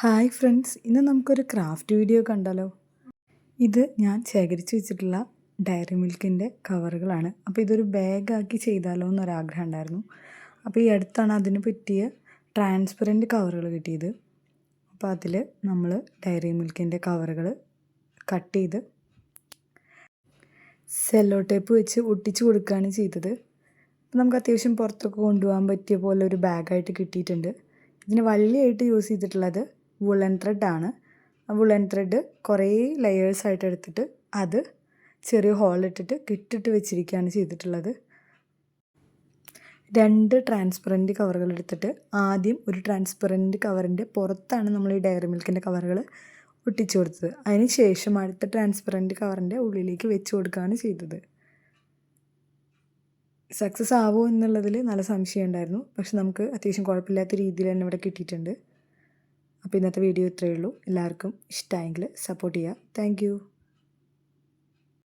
Hi friends, ഇന്ന് നമുക്കൊരു craft video കണ്ടാലോ? ഇത് ഞാൻ ശേഖരിച്ച് വെച്ചിട്ടുള്ള ഡയറി മിൽക്കിൻ്റെ കവറുകളാണ്. അപ്പോൾ ഇതൊരു ബാഗാക്കി ചെയ്താലോ എന്നൊരാഗ്രഹം ഉണ്ടായിരുന്നു. അപ്പോൾ ഈ അടുത്താണ് അതിന് പറ്റിയ ട്രാൻസ്പെറൻറ്റ് കവറുകൾ കിട്ടിയത്. അപ്പോൾ അതിൽ നമ്മൾ ഡയറി മിൽക്കിൻ്റെ കവറുകൾ കട്ട് ചെയ്ത് സെല്ലോ ടേപ്പ് വെച്ച് ഒട്ടിച്ച് കൊടുക്കുകയാണ് ചെയ്തത്. അപ്പോൾ നമുക്ക് അത്യാവശ്യം പുറത്തൊക്കെ കൊണ്ടുപോകാൻ പറ്റിയ പോലെ ഒരു ബാഗായിട്ട് കിട്ടിയിട്ടുണ്ട്. ഇതിന് വള്ളിയായിട്ട് യൂസ് ചെയ്തിട്ടുള്ളത് വുളൻ ത്രെഡാണ്. വുളൻ ത്രെഡ് കുറേ ലെയേഴ്സായിട്ട് എടുത്തിട്ട് അത് ചെറിയ ഹോളിട്ടിട്ട് കെട്ടിട്ട് വെച്ചിരിക്കുകയാണ് ചെയ്തിട്ടുള്ളത്. 2 ട്രാൻസ്പെറൻറ്റ് കവറുകൾ എടുത്തിട്ട് ആദ്യം ഒരു ട്രാൻസ്പെറൻറ്റ് കവറിൻ്റെ പുറത്താണ് നമ്മൾ ഈ ഡയറി മിൽക്കിൻ്റെ കവറുകൾ ഒട്ടിച്ചു കൊടുത്തത്. അതിന് ശേഷം അടുത്ത ട്രാൻസ്പെറൻറ്റ് കവറിൻ്റെ ഉള്ളിലേക്ക് വെച്ച് കൊടുക്കുകയാണ് ചെയ്തത്. സക്സസ് ആവുമോ എന്നുള്ളതിൽ നല്ല സംശയം ഉണ്ടായിരുന്നു. പക്ഷെ നമുക്ക് അത്യാവശ്യം കുഴപ്പമില്ലാത്ത രീതിയിൽ തന്നെ ഇവിടെ കിട്ടിയിട്ടുണ്ട്. അപ്പോൾ ഇന്നത്തെ വീഡിയോ ഇത്രയേ ഉള്ളൂ. എല്ലാവർക്കും ഇഷ്ടമായെങ്കിൽ സപ്പോർട്ട് ചെയ്യുക. താങ്ക്